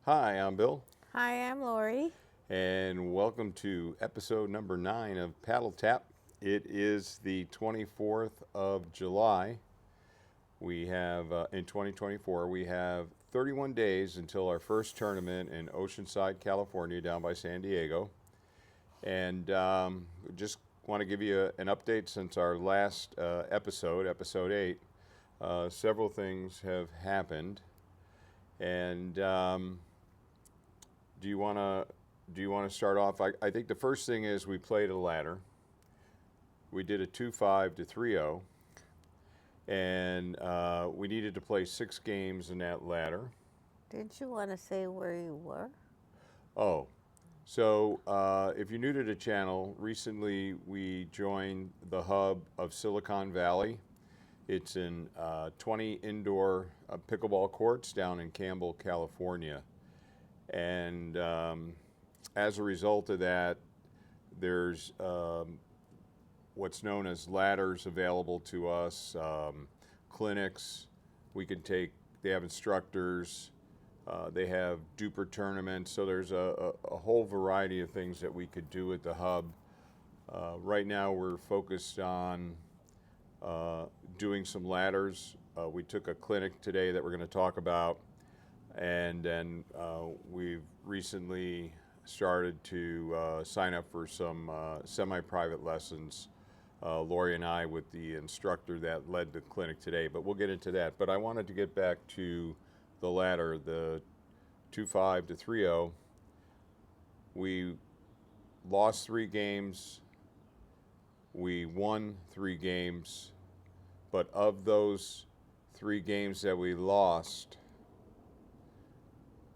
Hi, I'm Bill, Hi, I'm Lori. and welcome to episode number 9 of Paddle Tap. It is the 24th of July. We have, in 2024, we have 31 days until our first tournament in Oceanside, California, down by San Diego. And just want to give you an update since our last episode 8. Several things have happened. And do you want to start off? I think the first thing is we played a ladder. We did a 2-5 to 3-0, and we needed to play 6 games in that ladder. Did you want to say where you were? Oh, so if you're new to the channel, recently we joined the hub of Silicon Valley. It's in 20 indoor pickleball courts down in Campbell, California. And as a result of that, there's what's known as ladders available to us, clinics. They have instructors, they have duper tournaments, so there's a whole variety of things that we could do at the hub. Right now we're focused on doing some ladders. We took a clinic today that we're going to talk about. And then we've recently started to sign up for some semi-private lessons, Lori and I, with the instructor that led the clinic today. But we'll get into that. But I wanted to get back to the ladder, the 2-5 to 3-0. We lost 3 games. We won 3 games. But of those 3 games that we lost,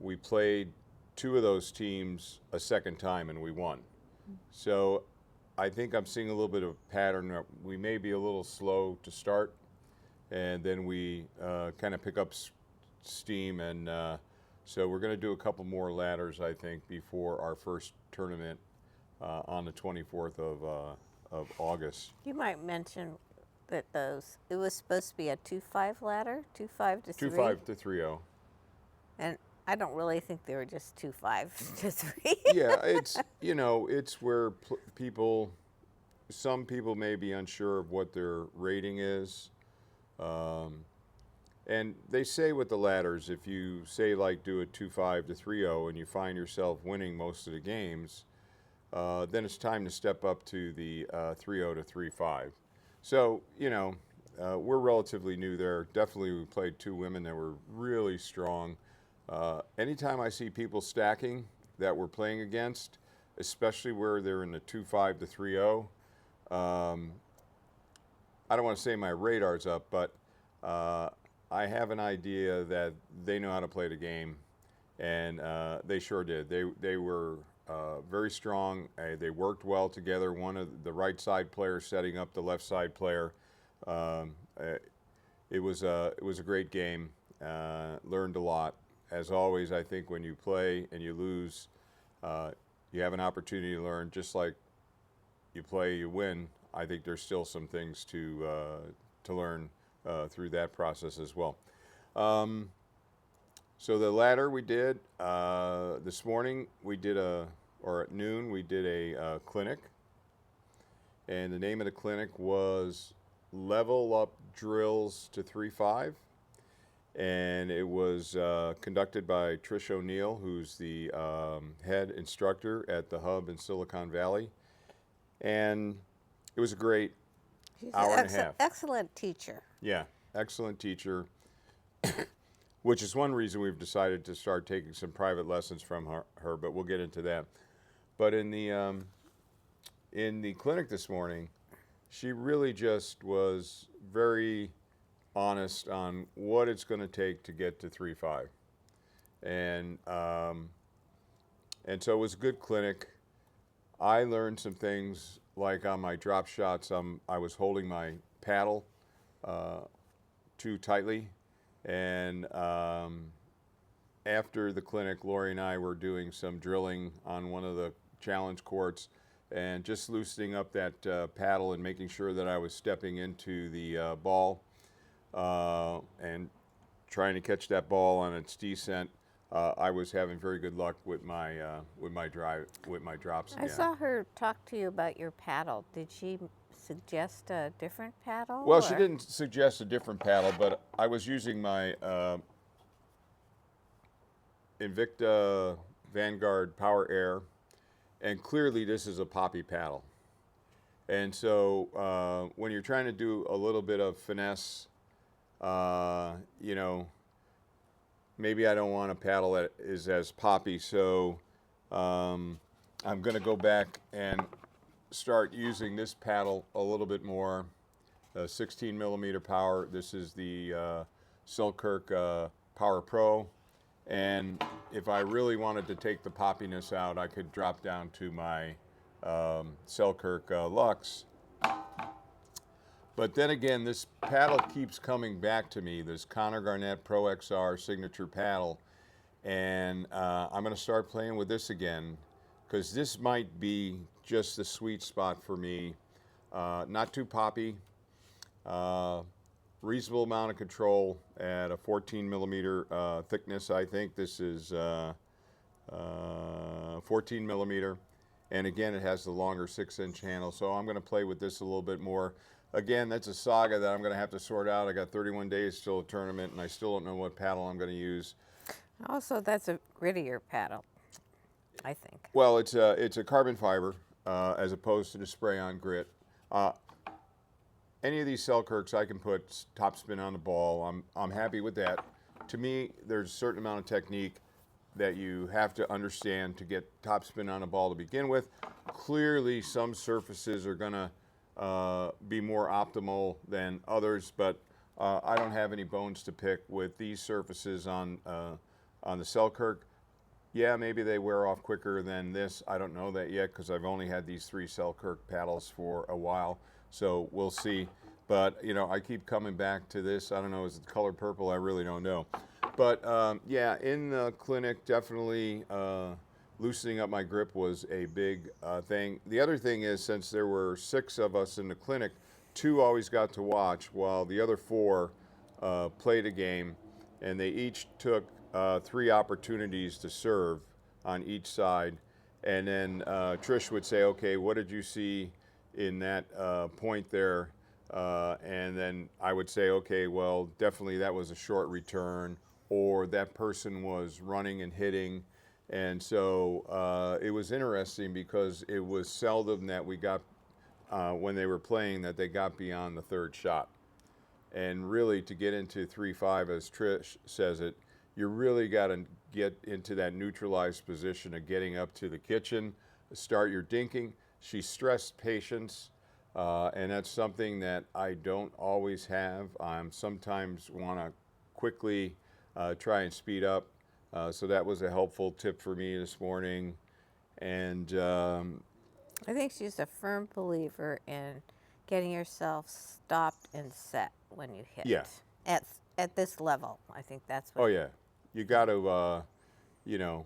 we played 2 of those teams a second time and we won. So I think I'm seeing a little bit of a pattern. We may be a little slow to start, and then we kind of pick up steam. And so we're going to do a couple more ladders, I think, before our first tournament on the 24th of August. You might mention that it was supposed to be a 2-5 ladder, 2-5 to 3. 2-5 to 3-0. And I don't really think they were just 2-5 to 3. Yeah, it's where some people may be unsure of what their rating is. And they say with the ladders, if you say do a 2-5 to 3-0 and you find yourself winning most of the games, then it's time to step up to the 3-0 to 3-5. So, we're relatively new there. Definitely we played 2 women that were really strong. Anytime I see people stacking that we're playing against, especially where they're in the 2-5 to 3-0, I don't want to say my radar's up, but I have an idea that they know how to play the game, and they sure did. They were very strong. They worked well together. One of the right side players setting up the left side player. It was a great game. Learned a lot. As always, I think when you play and you lose, you have an opportunity to learn. Just like you play, you win. I think there's still some things to learn through that process as well. So the ladder we did this morning. Or at noon, we did a clinic, and the name of the clinic was Level Up Drills to 3-5. And it was conducted by Trish O'Neill, who's the head instructor at the hub in Silicon Valley. And it was a great hour and a half. Excellent teacher. Yeah, excellent teacher, which is one reason we've decided to start taking some private lessons from her, but we'll get into that. But in the clinic this morning, she really just was very honest on what it's going to take to get to 3-5, and so it was a good clinic. I learned some things, like on my drop shots. I was holding my paddle too tightly, and after the clinic, Lori and I were doing some drilling on one of the challenge courts, and just loosening up that paddle and making sure that I was stepping into the ball and trying to catch that ball on its descent. I was having very good luck with my drops I again. saw her talk to you about your paddle. Did she suggest a different paddle? Well, she Or? didn't suggest a different paddle, but I was using my Invicta Vanguard Power Air, and clearly this is a poppy paddle. And so when you're trying to do a little bit of finesse, you know, maybe I don't want a paddle that is as poppy. So I'm going to go back and start using this paddle a little bit more. 16 millimeter power. This is the Selkirk Power Pro. And if I really wanted to take the poppiness out, I could drop down to my Selkirk Lux. But then again, this paddle keeps coming back to me, this Connor Garnett Pro XR signature paddle. And I'm going to start playing with this again, because this might be just the sweet spot for me. Not too poppy, reasonable amount of control at a 14 millimeter thickness. I think this is 14 millimeter. And again, it has the longer 6-inch handle. So I'm going to play with this a little bit more. Again, that's a saga that I'm going to have to sort out. I got 31 days till a tournament, and I still don't know what paddle I'm going to use. Also, that's a grittier paddle, I think. Well, it's a carbon fiber as opposed to the spray-on grit. Any of these Selkirks, I can put topspin on the ball. I'm happy with that. To me, there's a certain amount of technique that you have to understand to get topspin on a ball to begin with. Clearly, some surfaces are going to be more optimal than others, but I don't have any bones to pick with these surfaces on the Selkirk. Yeah, maybe they wear off quicker than this. I don't know that yet because I've only had these 3 Selkirk paddles for a while, so we'll see. But, you know, I keep coming back to this. I don't know, is it color purple? I really don't know. But, yeah, in the clinic, definitely loosening up my grip was a big thing. The other thing is, since there were 6 of us in the clinic, 2 always got to watch while the other 4 played a game, and they each took 3 opportunities to serve on each side. And then Trish would say, okay, what did you see in that point there? And then I would say, okay, well, definitely that was a short return, or that person was running and hitting. And so it was interesting because it was seldom that we got, when they were playing, that they got beyond the 3rd shot. And really, to get into 3-5, as Trish says it, you really got to get into that neutralized position of getting up to the kitchen, start your dinking. She stressed patience, and that's something that I don't always have. I sometimes want to quickly try and speed up. So that was a helpful tip for me this morning. And I think she's a firm believer in getting yourself stopped and set when you hit. Yeah. At this level, I think that's what. oh yeah, you got to, you know,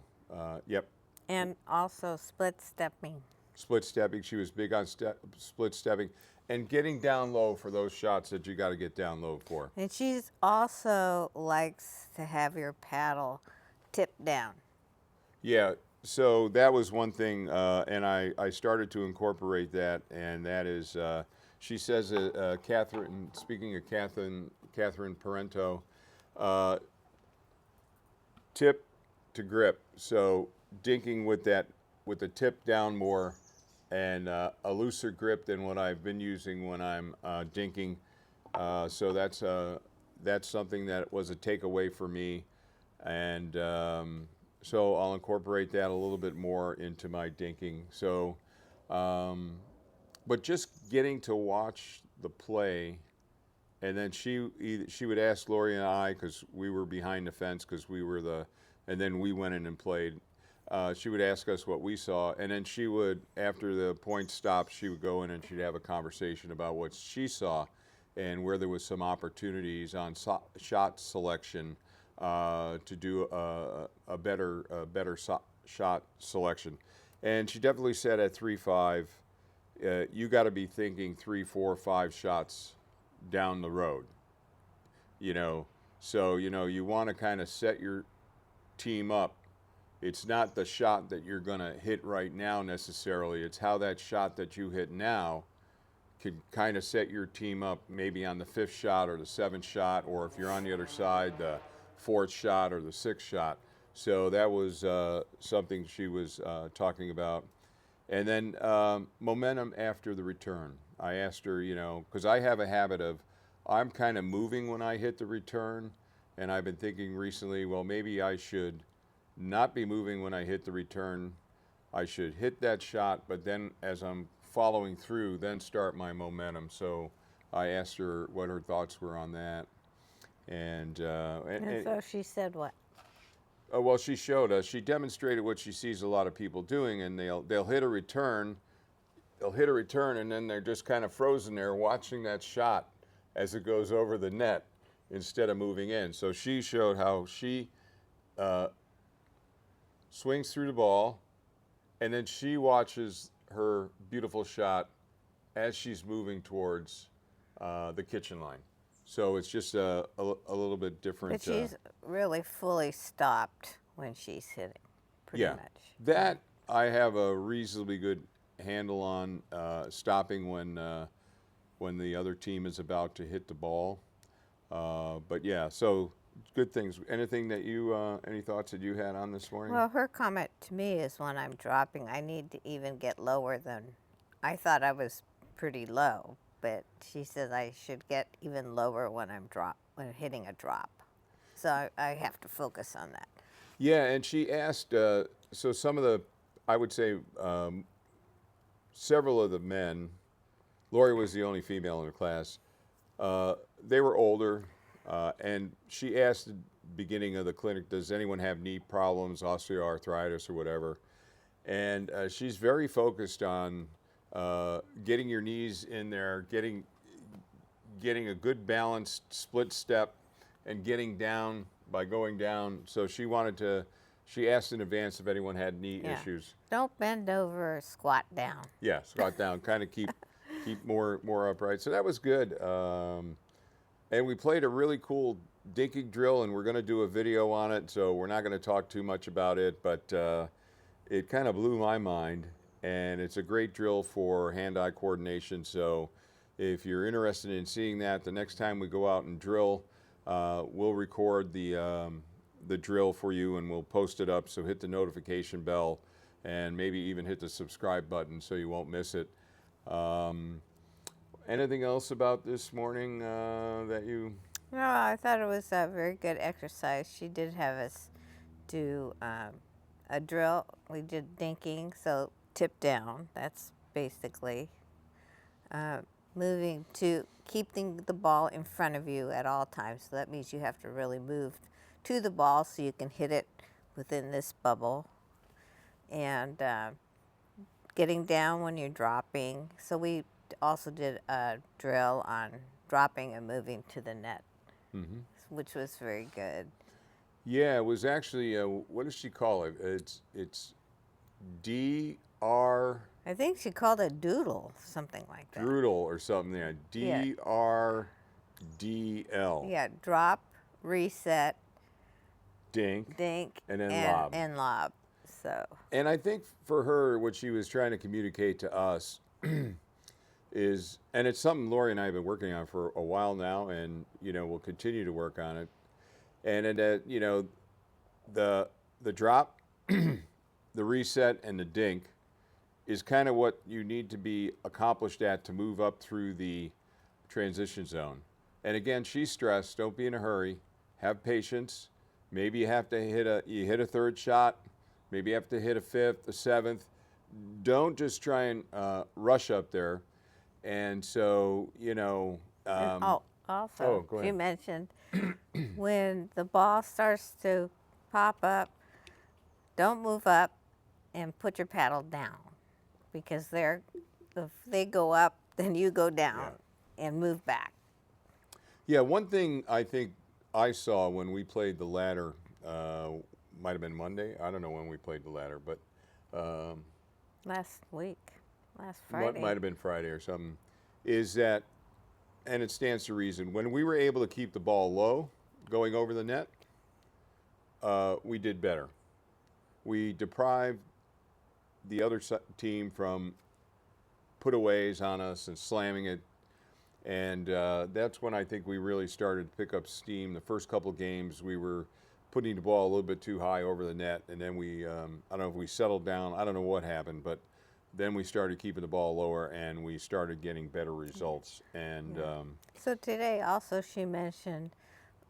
yep. And also split stepping. Split stepping. She was big on split stepping and getting down low for those shots that you got to get down low for. And she's also likes to have your paddle tipped down. Yeah, so that was one thing, and I started to incorporate that, and that is, she says, Catherine, speaking of Catherine Parento, tip to grip. So dinking with the tip down more, and a looser grip than what I've been using when I'm dinking. So that's something that was a takeaway for me, and so I'll incorporate that a little bit more into my dinking. So, but just getting to watch the play, and then she would ask Lori and I, because we were behind the fence, because we were and then we went in and played. She would ask us what we saw, and then she would, after the point stopped, she would go in and she'd have a conversation about what she saw and where there was some opportunities on shot selection to do a better shot selection. And she definitely said at 3-5, you got to be thinking 3, 4, 5 shots down the road. You know, so you know you want to kind of set your team up, it's not the shot that you're going to hit right now necessarily. It's how that shot that you hit now could kind of set your team up maybe on the 5th shot or the 7th shot, or if you're on the other side, the 4th shot or the 6th shot. So that was something she was talking about. And then momentum after the return. I asked her, because I have a habit of, I'm kind of moving when I hit the return, and I've been thinking recently, well, maybe I should not be moving when I hit the return. I should hit that shot, but then as I'm following through, then start my momentum. So I asked her what her thoughts were on that. And so she said what? Well, she showed us. She demonstrated what she sees a lot of people doing, and they'll hit a return. They'll hit a return, and then they're just kind of frozen there watching that shot as it goes over the net instead of moving in. So she showed how she swings through the ball, and then she watches her beautiful shot as she's moving towards the kitchen line. So it's just a little bit different. But she's really fully stopped when she's hitting, pretty much. That I have a reasonably good handle on, stopping when the other team is about to hit the ball. But yeah, so good things. Anything that any thoughts that you had on this morning? Well, her comment to me is when I'm dropping, I need to even get lower than, I thought I was pretty low, but she says I should get even lower when when hitting a drop. So I have to focus on that. Yeah, and she asked, so some of the, I would say, several of the men, Lori was the only female in the class, they were older, and she asked at the beginning of the clinic, does anyone have knee problems, osteoarthritis or whatever? And she's very focused on getting your knees in there, getting a good balanced split step, and getting down by going down. So she asked in advance if anyone had knee issues. Don't bend over, squat down. Yeah, squat down, kind of keep more upright. So that was good. And we played a really cool dinking drill, and we're going to do a video on it, so we're not going to talk too much about it, but it kind of blew my mind, and it's a great drill for hand-eye coordination. So if you're interested in seeing that, the next time we go out and drill, we'll record the drill for you, and we'll post it up, so hit the notification bell and maybe even hit the subscribe button so you won't miss it. Anything else about this morning that you... No, I thought it was a very good exercise. She did have us do a drill. We did dinking, so tip down. That's basically moving to keeping the ball in front of you at all times. So that means you have to really move to the ball so you can hit it within this bubble. And getting down when you're dropping. So we also did a drill on dropping and moving to the net, which was very good. Yeah, it was actually, what does she call it? It's DR... I think she called it doodle, something like that. Droodle or something, yeah. DRDL. Yeah, drop, reset, dink, and then lob. And lob. So. And I think for her, what she was trying to communicate to us is, and it's something Lori and I have been working on for a while now, and we'll continue to work on it. And the drop, the reset, and the dink is kind of what you need to be accomplished at to move up through the transition zone. And again, she's stressed. Don't be in a hurry. Have patience. Maybe you have to hit a third shot. Maybe you have to hit a fifth, a seventh. Don't just try and rush up there. And so, also, go ahead. You mentioned when the ball starts to pop up, don't move up and put your paddle down, because if they go up, then you go down and move back. Yeah, one thing I think I saw when we played the ladder, might have been Monday. I don't know when we played the ladder, but last Friday. Might have been Friday or something. Is that, and it stands to reason, when we were able to keep the ball low, going over the net, we did better. We deprived the other team from putaways on us and slamming it. And that's when I think we really started to pick up steam. The first couple of games, we were putting the ball a little bit too high over the net. And then we, I don't know if we settled down. I don't know what happened, but then we started keeping the ball lower and we started getting better results. And So today also she mentioned,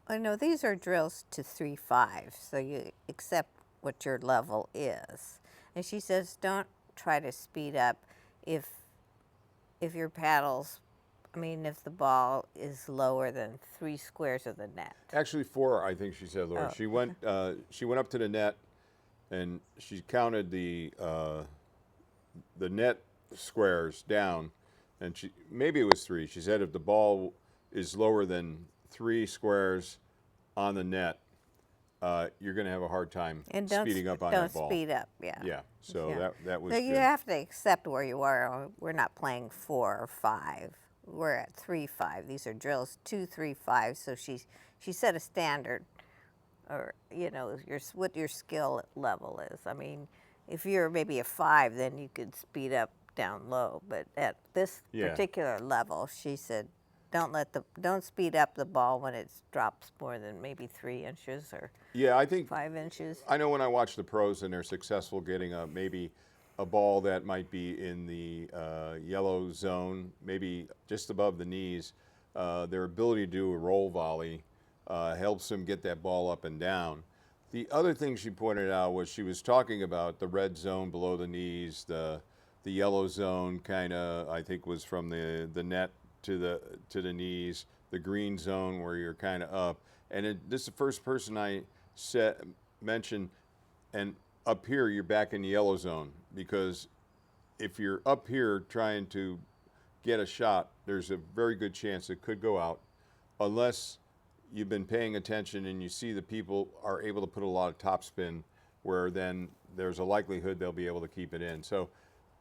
I know these are drills to 3-5, so you accept what your level is. And she says don't try to speed up if your paddles, I mean, if the ball is lower than 3 squares of the net. actually 4, I think she said, Laura. Oh. She went up to the net and she counted the net squares down, and maybe it was 3. She said if the ball is lower than 3 squares on the net, you're going to have a hard time And speeding up on that ball. Don't speed up, yeah. Yeah, so Yeah. that was So you good. have to accept where you are. We're not playing 4 or 5. We're at 3-5. These are drills 2-3-5. So she set a standard, or what your skill level is. I mean, if you're maybe a 5, then you could speed up down low. But at this particular level, she said, don't speed up the ball when it drops more than maybe 3 inches or Yeah, I think 5 inches. I know when I watch the pros and they're successful getting maybe a ball that might be in the yellow zone, maybe just above the knees, their ability to do a roll volley helps them get that ball up and down. The other thing she pointed out was she was talking about the red zone below the knees, the yellow zone kind of, I think, was from the net to the knees, the green zone where you're kind of up. And this is the first person I mentioned, and up here you're back in the yellow zone, because if you're up here trying to get a shot, there's a very good chance it could go out, unless you've been paying attention and you see the people are able to put a lot of topspin, where then there's a likelihood they'll be able to keep it in. So,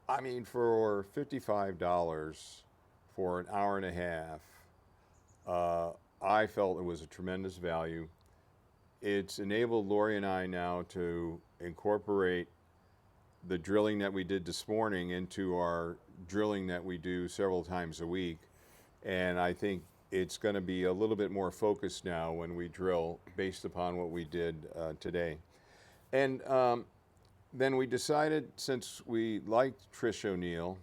I mean, for $55 for an hour and a half, I felt it was a tremendous value. It's enabled Lori and I now to incorporate the drilling that we did this morning into our drilling that we do several times a week. And I think it's going to be a little bit more focused now when we drill based upon what we did today. And then we decided, since we liked Trish O'Neill,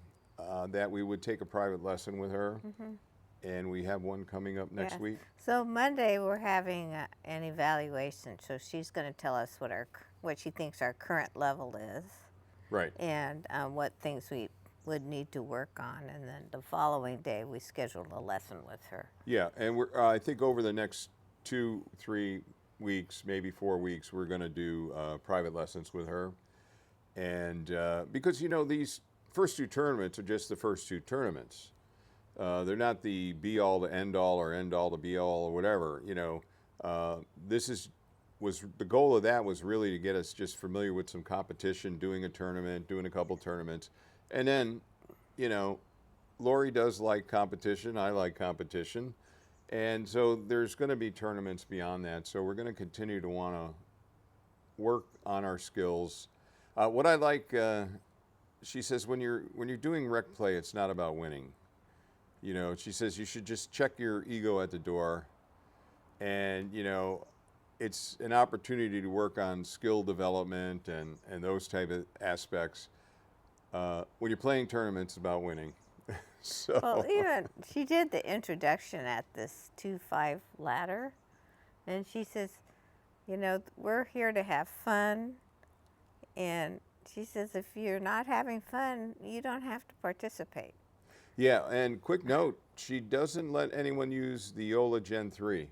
that we would take a private lesson with her. Mm-hmm. And we have one coming up next week. So Monday we're having an evaluation. So she's going to tell us what she thinks our current level is. Right. And what things we would need to work on. And then the following day we scheduled a lesson with her. Yeah, and I think over the next 2-3 weeks, maybe 4 weeks, we're going to do private lessons with her. And because, these first 2 tournaments are just the first 2 tournaments. They're not the be-all to end-all or end-all to be-all or whatever. The goal of that was really to get us just familiar with some competition, doing a tournament, doing a couple tournaments. And then, Lori does like competition. I like competition. And so there's going to be tournaments beyond that. So we're going to continue to want to work on our skills. What I like, she says, when you're doing rec play, it's not about winning. She says you should just check your ego at the door, and it's an opportunity to work on skill development and those type of aspects. When you're playing tournaments, it's about winning. So. Well, even she did the introduction at this 2-5 ladder, and she says, we're here to have fun, and she says if you're not having fun, you don't have to participate. Yeah, and quick note, she doesn't let anyone use the Yola Gen 3,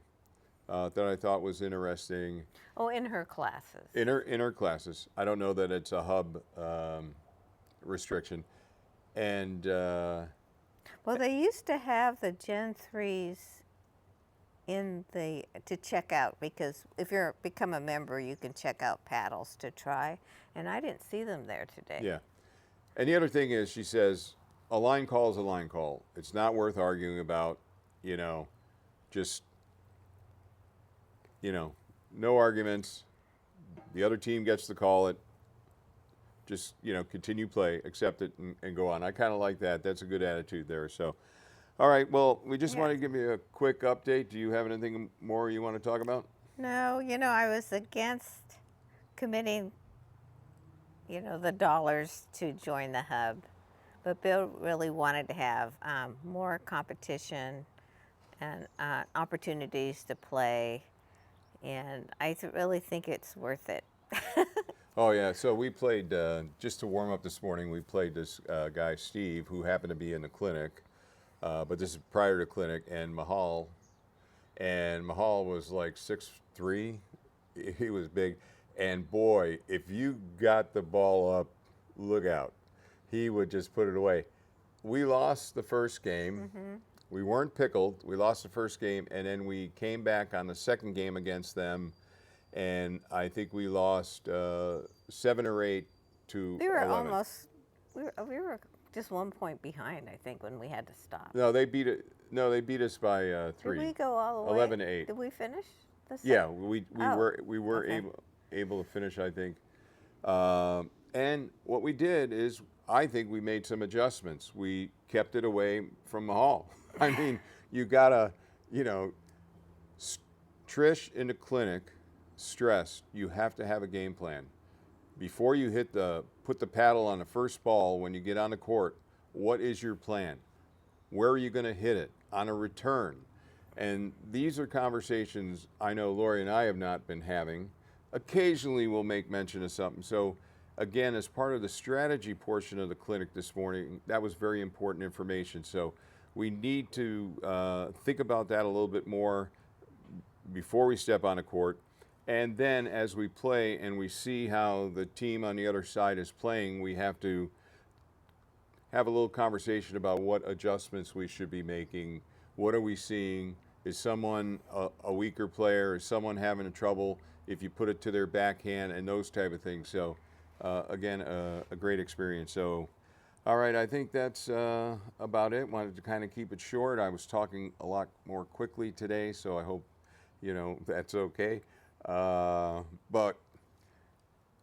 that I thought was interesting. Oh, in her classes. In her classes. I don't know that it's a hub restriction. And well, they used to have the Gen 3s to check out, because if you become a member, you can check out paddles to try, and I didn't see them there today. Yeah. And the other thing is, she says, a line call is a line call. It's not worth arguing about, just, no arguments, the other team gets to call it. Just, continue play, accept it, and go on. I kind of like that. That's a good attitude there. So, all right. Well, we just want to give you a quick update. Do you have anything more you want to talk about? No, I was against committing, the dollars to join the hub, but Bill really wanted to have more competition and opportunities to play, and I really think it's worth it. Oh, yeah. So we played, just to warm up this morning, we played this guy, Steve, who happened to be in the clinic, but this is prior to clinic, and Mahal. And Mahal was like 6'3". He was big. And boy, if you got the ball up, look out. He would just put it away. We lost the first game. We weren't pickled. We lost the first game, and then we came back on the second game against them, and I think we lost 7 or 8 to We were 11. almost, we were just 1 point behind, I think, when we had to stop. No, they beat it. No, they beat us by 3. Did we go all the way? 11-8. Did we finish the Yeah, second? we Oh, were okay. able to finish, I think. And what we did is, I think we made some adjustments. We kept it away from Mahal. I mean, you gotta, Trish in the clinic stressed you have to have a game plan before you put the paddle on the first ball. When you get on the court, what is your plan? Where are you going to hit it on a return? And these are conversations I know Lori and I have not been having. Occasionally we'll make mention of something. So again, as part of the strategy portion of the clinic this morning, that was very important information. So we need to think about that a little bit more before we step on the court. And then as we play and we see how the team on the other side is playing, we have to have a little conversation about what adjustments we should be making. What are we seeing? Is someone a weaker player? Is someone having trouble if you put it to their backhand, and those type of things? So again, a great experience. So all right, I think that's about it. Wanted to kind of keep it short. I was talking a lot more quickly today, so I hope that's okay. But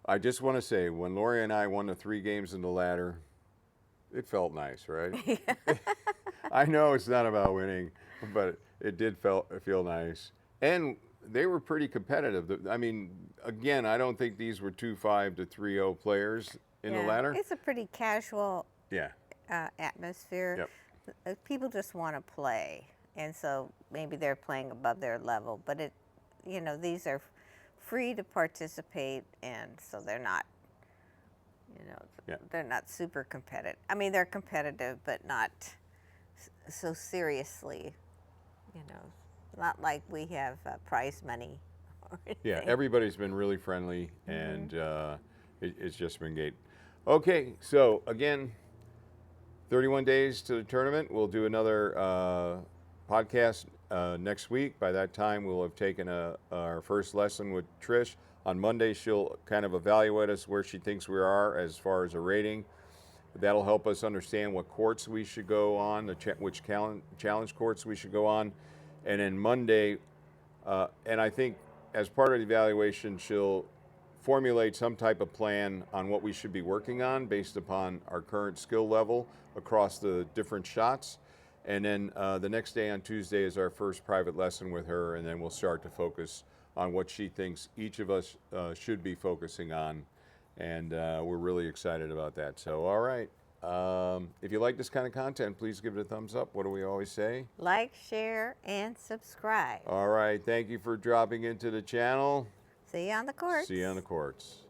I just want to say, when Lori and I won the 3 games in the ladder, it felt nice, right? I know it's not about winning, but it did feel nice. And they were pretty competitive. I mean, again, I don't think these were 2-5 to 3-0 players in the ladder. It's a pretty casual Yeah. atmosphere. Yep. People just want to play, and so maybe they're playing above their level. But these are free to participate, and so they're not, they're not super competitive. I mean, they're competitive, but not so seriously. Not like we have prize money. Or Yeah, anything. everybody's been really friendly, and it's just been great. Okay, so again, 31 days to the tournament. We'll do another podcast next week. By that time, we'll have taken our first lesson with Trish. On Monday, she'll kind of evaluate us where she thinks we are as far as a rating. That'll help us understand what courts we should go on, which challenge courts we should go on. And then Monday, and I think as part of the evaluation, she'll formulate some type of plan on what we should be working on based upon our current skill level across the different shots. And then the next day on Tuesday is our first private lesson with her, and then we'll start to focus on what she thinks each of us should be focusing on. And we're really excited about that. So, all right. If you like this kind of content, please give it a thumbs up. What do we always say? Like, share, and subscribe. All right. Thank you for dropping into the channel. See you on the courts. See you on the courts.